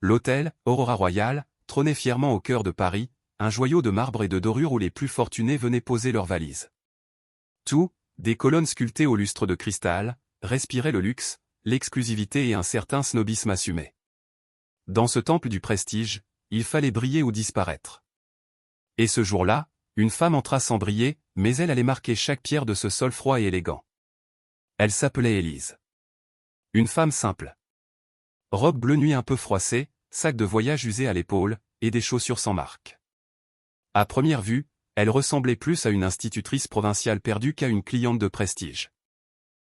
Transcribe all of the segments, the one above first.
L'hôtel, Aurora Royal, trônait fièrement au cœur de Paris, un joyau de marbre et de dorure où les plus fortunés venaient poser leurs valises. Tout, des colonnes sculptées au lustre de cristal, respirait le luxe, l'exclusivité et un certain snobisme assumé. Dans ce temple du prestige, il fallait briller ou disparaître. Et ce jour-là, une femme entra sans briller, mais elle allait marquer chaque pierre de ce sol froid et élégant. Elle s'appelait Élise. Une femme simple. Robe bleu nuit un peu froissée, sac de voyage usé à l'épaule, et des chaussures sans marque. À première vue, elle ressemblait plus à une institutrice provinciale perdue qu'à une cliente de prestige.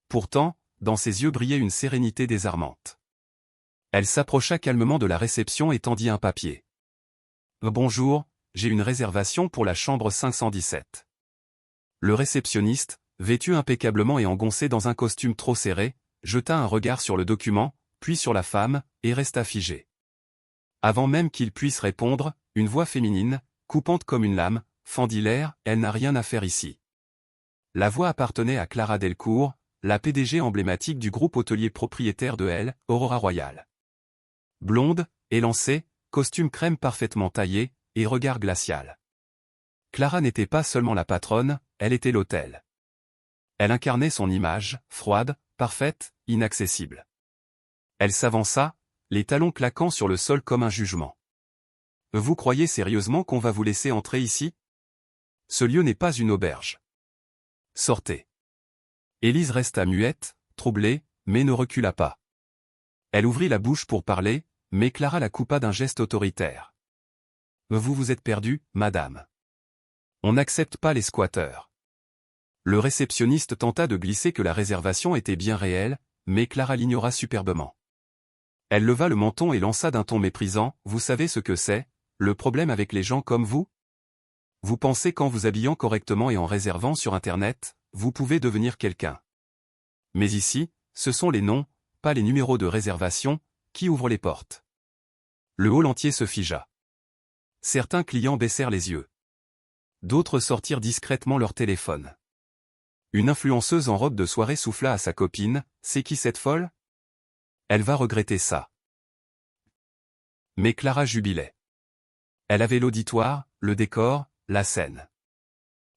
Pourtant, dans ses yeux brillait une sérénité désarmante. Elle s'approcha calmement de la réception et tendit un papier. « Bonjour, j'ai une réservation pour la chambre 517. » Le réceptionniste, vêtu impeccablement et engoncé dans un costume trop serré, jeta un regard sur le document, puis sur la femme, et resta figé. Avant même qu'il puisse répondre, une voix féminine, coupante comme une lame, fendit l'air, « Elle n'a rien à faire ici. » La voix appartenait à Clara Delcourt, la PDG emblématique du groupe hôtelier propriétaire de L, Aurora Royal. Blonde, élancée, costume crème parfaitement taillé, et regard glacial. Clara n'était pas seulement la patronne, elle était l'hôtel. Elle incarnait son image, froide, parfaite, inaccessible. Elle s'avança, les talons claquant sur le sol comme un jugement. « Vous croyez sérieusement qu'on va vous laisser entrer ici? Ce lieu n'est pas une auberge. Sortez. » Élise resta muette, troublée, mais ne recula pas. Elle ouvrit la bouche pour parler, mais Clara la coupa d'un geste autoritaire. « Vous vous êtes perdue, madame. On n'accepte pas les squatteurs. » Le réceptionniste tenta de glisser que la réservation était bien réelle, mais Clara l'ignora superbement. Elle leva le menton et lança d'un ton méprisant, « Vous savez ce que c'est, le problème avec les gens comme vous? Vous pensez qu'en vous habillant correctement et en réservant sur Internet, vous pouvez devenir quelqu'un. Mais ici, ce sont les noms, pas les numéros de réservation, qui ouvrent les portes. » Le hall entier se figea. Certains clients baissèrent les yeux. D'autres sortirent discrètement leur téléphone. Une influenceuse en robe de soirée souffla à sa copine, « C'est qui cette folle? Elle va regretter ça. » Mais Clara jubilait. Elle avait l'auditoire, le décor, la scène.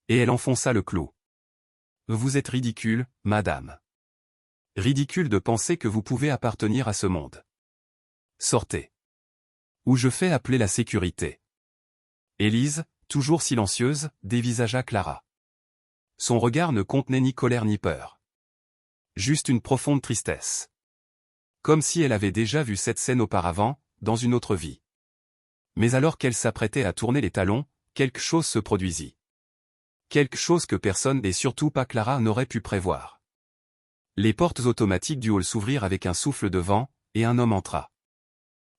Et elle enfonça le clou. « Vous êtes ridicule, madame. Ridicule de penser que vous pouvez appartenir à ce monde. Sortez. Ou je fais appeler la sécurité. » Élise, toujours silencieuse, dévisagea Clara. Son regard ne contenait ni colère ni peur. Juste une profonde tristesse. Comme si elle avait déjà vu cette scène auparavant, dans une autre vie. Mais alors qu'elle s'apprêtait à tourner les talons, quelque chose se produisit. Quelque chose que personne et surtout pas Clara n'aurait pu prévoir. Les portes automatiques du hall s'ouvrirent avec un souffle de vent, et un homme entra.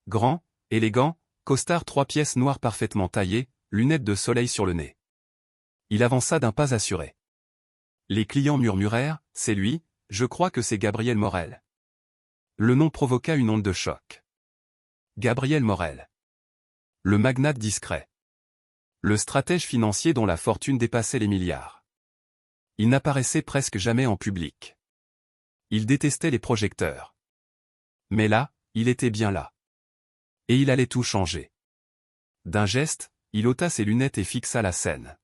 Grand, élégant, costard 3 pièces noires parfaitement taillées, lunettes de soleil sur le nez. Il avança d'un pas assuré. Les clients murmurèrent, « C'est lui, je crois que c'est Gabriel Morel. » Le nom provoqua une onde de choc. Gabriel Morel. Le magnate discret. Le stratège financier dont la fortune dépassait les milliards. Il n'apparaissait presque jamais en public. Il détestait les projecteurs. Mais là, il était bien là. Et il allait tout changer. D'un geste, il ôta ses lunettes et fixa la scène.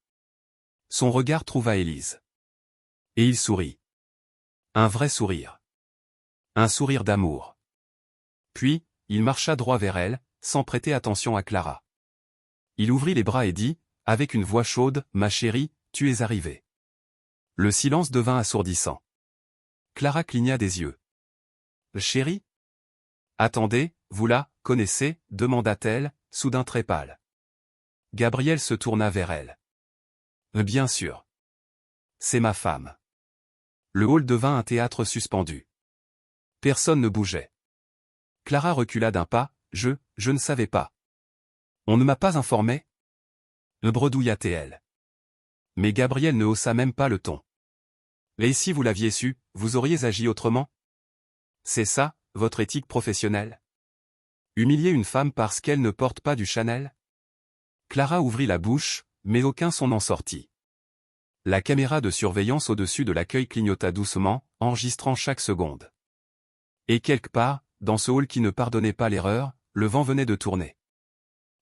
Son regard trouva Élise. Et il sourit. Un vrai sourire. Un sourire d'amour. Puis, il marcha droit vers elle, sans prêter attention à Clara. Il ouvrit les bras et dit, avec une voix chaude, « Ma chérie, tu es arrivée. » Le silence devint assourdissant. Clara cligna des yeux. « Chérie ? Attendez, vous la connaissez ?» demanda-t-elle, soudain très pâle. Gabriel se tourna vers elle. « Bien sûr. C'est ma femme. » Le hall devint un théâtre suspendu. Personne ne bougeait. Clara recula d'un pas, « Je ne savais pas. On ne m'a pas informé ?» bredouilla-t-elle. Mais Gabriel ne haussa même pas le ton. « Et si vous l'aviez su, vous auriez agi autrement? C'est ça, votre éthique professionnelle? Humilier une femme parce qu'elle ne porte pas du Chanel ?» Clara ouvrit la bouche, mais aucun son n'en sortit. La caméra de surveillance au-dessus de l'accueil clignota doucement, enregistrant chaque seconde. Et quelque part, dans ce hall qui ne pardonnait pas l'erreur, le vent venait de tourner.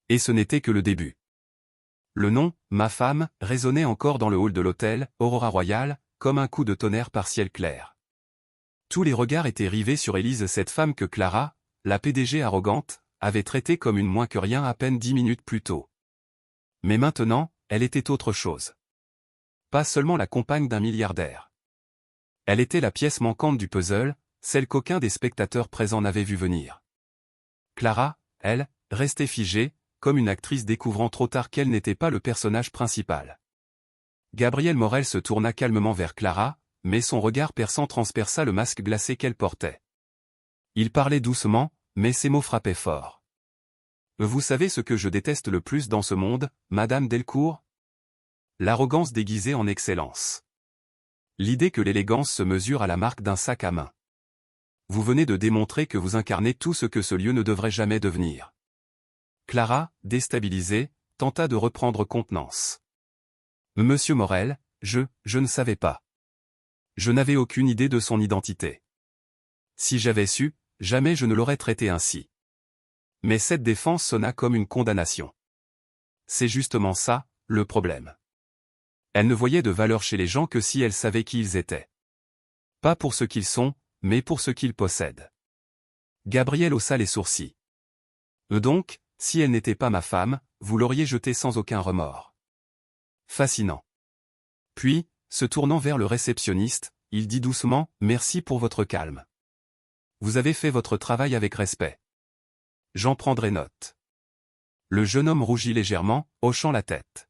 Et ce n'était que le début. Le nom, ma femme, résonnait encore dans le hall de l'hôtel, Aurora Royal, comme un coup de tonnerre par ciel clair. Tous les regards étaient rivés sur Élise, cette femme que Clara, la PDG arrogante, avait traitée comme une moins que rien à peine 10 minutes plus tôt. Mais maintenant, elle était autre chose. Pas seulement la compagne d'un milliardaire. Elle était la pièce manquante du puzzle, celle qu'aucun des spectateurs présents n'avait vu venir. Clara, elle, restait figée, comme une actrice découvrant trop tard qu'elle n'était pas le personnage principal. Gabriel Morel se tourna calmement vers Clara, mais son regard perçant transperça le masque glacé qu'elle portait. Il parlait doucement, mais ses mots frappaient fort. « Vous savez ce que je déteste le plus dans ce monde, Madame Delcourt ? L'arrogance déguisée en excellence. L'idée que l'élégance se mesure à la marque d'un sac à main. Vous venez de démontrer que vous incarnez tout ce que ce lieu ne devrait jamais devenir. » Clara, déstabilisée, tenta de reprendre contenance. « Monsieur Morel, je ne savais pas. Je n'avais aucune idée de son identité. Si j'avais su, jamais je ne l'aurais traité ainsi. » Mais cette défense sonna comme une condamnation. C'est justement ça, le problème. Elle ne voyait de valeur chez les gens que si elle savait qui ils étaient. Pas pour ce qu'ils sont, mais pour ce qu'ils possèdent. Gabriel haussa les sourcils. Donc, si elle n'était pas ma femme, vous l'auriez jetée sans aucun remords. Fascinant. Puis, se tournant vers le réceptionniste, il dit doucement, « Merci pour votre calme. Vous avez fait votre travail avec respect. J'en prendrai note. » Le jeune homme rougit légèrement, hochant la tête.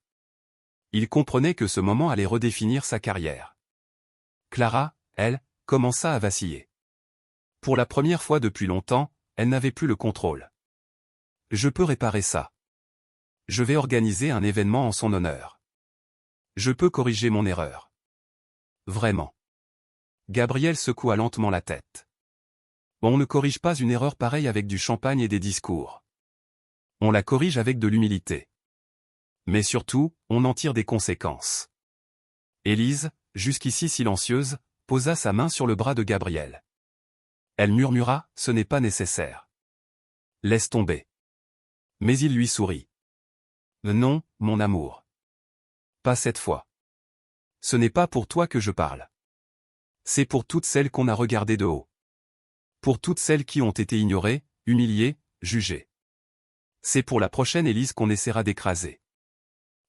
Il comprenait que ce moment allait redéfinir sa carrière. Clara, elle, commença à vaciller. Pour la première fois depuis longtemps, elle n'avait plus le contrôle. « Je peux réparer ça. Je vais organiser un événement en son honneur. Je peux corriger mon erreur. » Vraiment. Gabriel secoua lentement la tête. On ne corrige pas une erreur pareille avec du champagne et des discours. On la corrige avec de l'humilité. Mais surtout, on en tire des conséquences. Élise, jusqu'ici silencieuse, posa sa main sur le bras de Gabriel. Elle murmura, « Ce n'est pas nécessaire. Laisse tomber. » Mais il lui sourit. « Non, mon amour. Pas cette fois. Ce n'est pas pour toi que je parle. C'est pour toutes celles qu'on a regardées de haut. Pour toutes celles qui ont été ignorées, humiliées, jugées. C'est pour la prochaine Élise qu'on essaiera d'écraser. »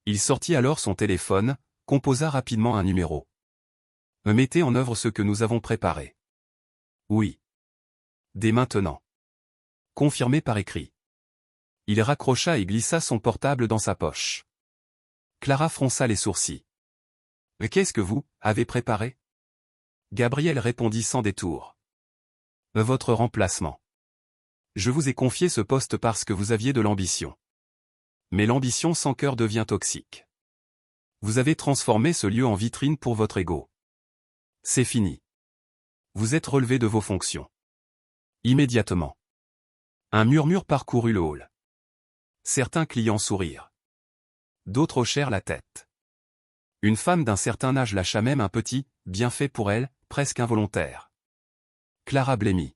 Il sortit alors son téléphone, composa rapidement un numéro. « Mettez en œuvre ce que nous avons préparé. » « Oui. Dès maintenant. » Confirmé par écrit. Il raccrocha et glissa son portable dans sa poche. Clara fronça les sourcils. « Qu'est-ce que vous avez préparé ?» Gabriel répondit sans détour. « Votre remplacement. Je vous ai confié ce poste parce que vous aviez de l'ambition. Mais l'ambition sans cœur devient toxique. Vous avez transformé ce lieu en vitrine pour votre ego. C'est fini. Vous êtes relevé de vos fonctions. » Immédiatement. Un murmure parcourut le hall. Certains clients sourirent. D'autres hochèrent la tête. Une femme d'un certain âge lâcha même un petit « bien fait pour elle », presque involontaire. Clara blêmit.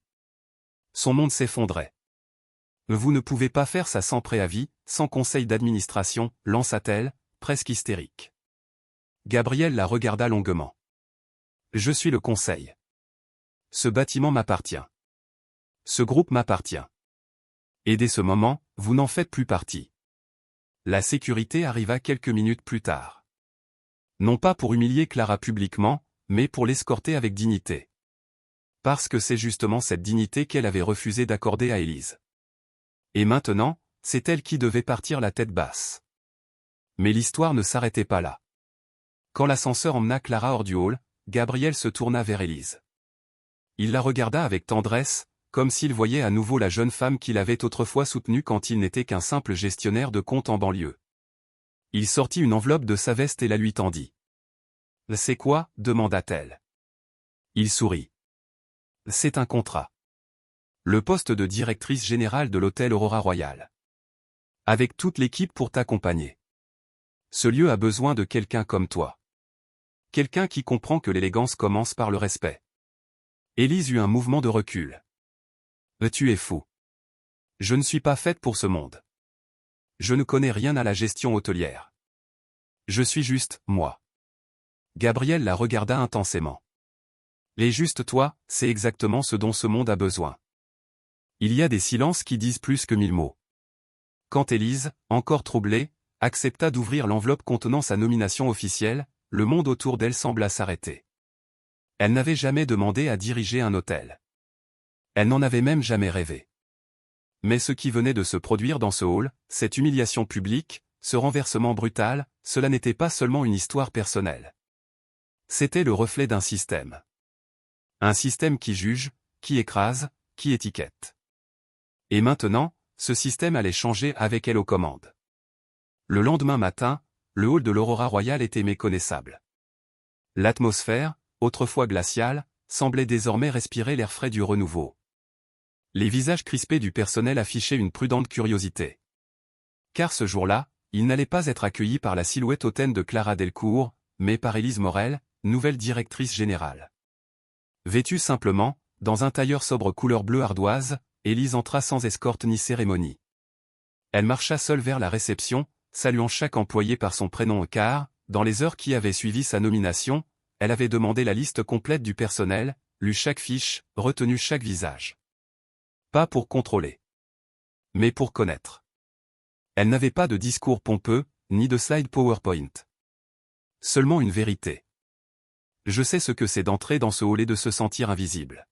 Son monde s'effondrait. « Vous ne pouvez pas faire ça sans préavis, sans conseil d'administration », lança-t-elle, presque hystérique. Gabriel la regarda longuement. « Je suis le conseil. Ce bâtiment m'appartient. Ce groupe m'appartient. Et dès ce moment, vous n'en faites plus partie. » La sécurité arriva quelques minutes plus tard. Non pas pour humilier Clara publiquement, mais pour l'escorter avec dignité. Parce que c'est justement cette dignité qu'elle avait refusé d'accorder à Élise. Et maintenant, c'est elle qui devait partir la tête basse. Mais l'histoire ne s'arrêtait pas là. Quand l'ascenseur emmena Clara hors du hall, Gabriel se tourna vers Élise. Il la regarda avec tendresse, comme s'il voyait à nouveau la jeune femme qu'il avait autrefois soutenue quand il n'était qu'un simple gestionnaire de compte en banlieue. Il sortit une enveloppe de sa veste et la lui tendit. « C'est quoi ?» demanda-t-elle. Il sourit. « C'est un contrat. Le poste de directrice générale de l'hôtel Aurora Royal. Avec toute l'équipe pour t'accompagner. Ce lieu a besoin de quelqu'un comme toi. Quelqu'un qui comprend que l'élégance commence par le respect. » Élise eut un mouvement de recul. « Tu es fou. Je ne suis pas faite pour ce monde. Je ne connais rien à la gestion hôtelière. Je suis juste, moi. Gabrielle la regarda intensément. Et juste toi, c'est exactement ce dont ce monde a besoin. Il y a des silences qui disent plus que 1000 mots. Quand Élise, encore troublée, accepta d'ouvrir l'enveloppe contenant sa nomination officielle, le monde autour d'elle sembla s'arrêter. Elle n'avait jamais demandé à diriger un hôtel. Elle n'en avait même jamais rêvé. Mais ce qui venait de se produire dans ce hall, cette humiliation publique, ce renversement brutal, cela n'était pas seulement une histoire personnelle. C'était le reflet d'un système. Un système qui juge, qui écrase, qui étiquette. Et maintenant, ce système allait changer avec elle aux commandes. Le lendemain matin, le hall de l'Aurora Royale était méconnaissable. L'atmosphère, autrefois glaciale, semblait désormais respirer l'air frais du renouveau. Les visages crispés du personnel affichaient une prudente curiosité. Car ce jour-là, il n'allait pas être accueilli par la silhouette hautaine de Clara Delcourt, mais par Élise Morel, nouvelle directrice générale. Vêtue simplement, dans un tailleur sobre couleur bleu ardoise, Élise entra sans escorte ni cérémonie. Elle marcha seule vers la réception, saluant chaque employé par son prénom car, dans les heures qui avaient suivi sa nomination, elle avait demandé la liste complète du personnel, lu chaque fiche, retenu chaque visage. Pas pour contrôler, mais pour connaître. Elle n'avait pas de discours pompeux, ni de slide PowerPoint. Seulement une vérité. Je sais ce que c'est d'entrer dans ce hall et de se sentir invisible.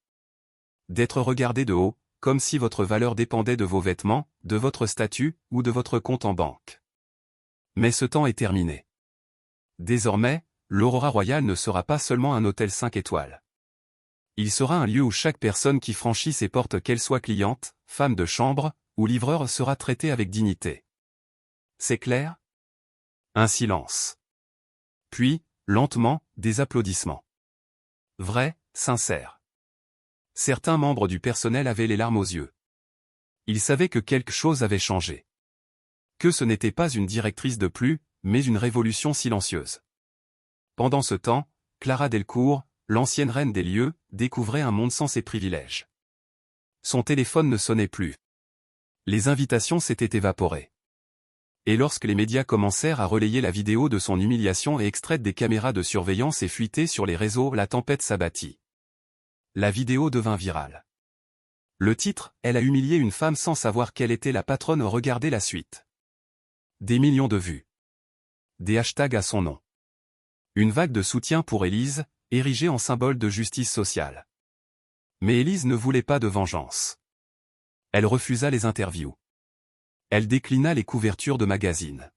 D'être regardé de haut, comme si votre valeur dépendait de vos vêtements, de votre statut, ou de votre compte en banque. Mais ce temps est terminé. Désormais, l'Aurora Royale ne sera pas seulement un hôtel 5 étoiles. Il sera un lieu où chaque personne qui franchit ses portes, qu'elle soit cliente, femme de chambre, ou livreur, sera traitée avec dignité. C'est clair? Un silence. Puis, lentement, des applaudissements. Vrais, sincères. Certains membres du personnel avaient les larmes aux yeux. Ils savaient que quelque chose avait changé. Que ce n'était pas une directrice de plus, mais une révolution silencieuse. Pendant ce temps, Clara Delcourt, l'ancienne reine des lieux, découvrait un monde sans ses privilèges. Son téléphone ne sonnait plus. Les invitations s'étaient évaporées. Et lorsque les médias commencèrent à relayer la vidéo de son humiliation et extraite des caméras de surveillance et fuitée sur les réseaux, la tempête s'abattit. La vidéo devint virale. Le titre, elle a humilié une femme sans savoir quelle était la patronne, regardez la suite. Des millions de vues. Des hashtags à son nom. Une vague de soutien pour Élise, érigée en symbole de justice sociale. Mais Élise ne voulait pas de vengeance. Elle refusa les interviews. Elle déclina les couvertures de magazines.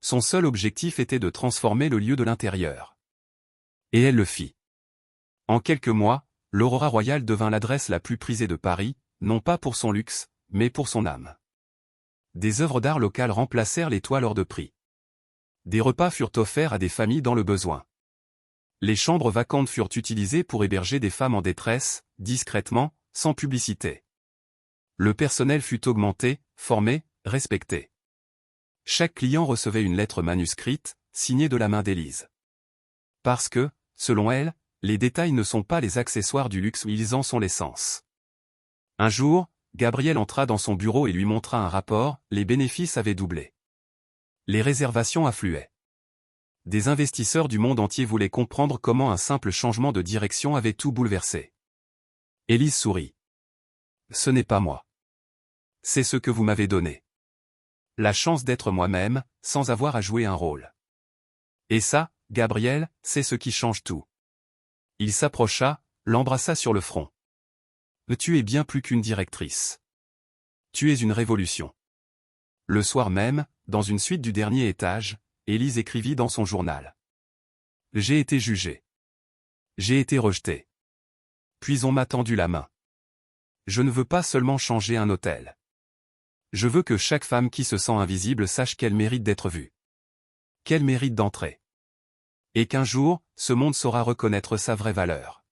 Son seul objectif était de transformer le lieu de l'intérieur. Et elle le fit. En quelques mois, l'Aurora Royale devint l'adresse la plus prisée de Paris, non pas pour son luxe, mais pour son âme. Des œuvres d'art locales remplacèrent les toiles hors de prix. Des repas furent offerts à des familles dans le besoin. Les chambres vacantes furent utilisées pour héberger des femmes en détresse, discrètement, sans publicité. Le personnel fut augmenté, formé, respecté. Chaque client recevait une lettre manuscrite, signée de la main d'Élise. Parce que, selon elle, les détails ne sont pas les accessoires du luxe, ils en sont l'essence. Un jour, Gabrielle entra dans son bureau et lui montra un rapport, les bénéfices avaient doublé. Les réservations affluaient. Des investisseurs du monde entier voulaient comprendre comment un simple changement de direction avait tout bouleversé. Élise sourit. Ce n'est pas moi. C'est ce que vous m'avez donné. La chance d'être moi-même, sans avoir à jouer un rôle. Et ça, Gabrielle, c'est ce qui change tout. Il s'approcha, l'embrassa sur le front. Tu es bien plus qu'une directrice. Tu es une révolution. Le soir même, dans une suite du dernier étage, Élise écrivit dans son journal. J'ai été jugée. J'ai été rejetée. Puis on m'a tendu la main. Je ne veux pas seulement changer un hôtel. Je veux que chaque femme qui se sent invisible sache qu'elle mérite d'être vue. Qu'elle mérite d'entrer. Et qu'un jour, ce monde saura reconnaître sa vraie valeur.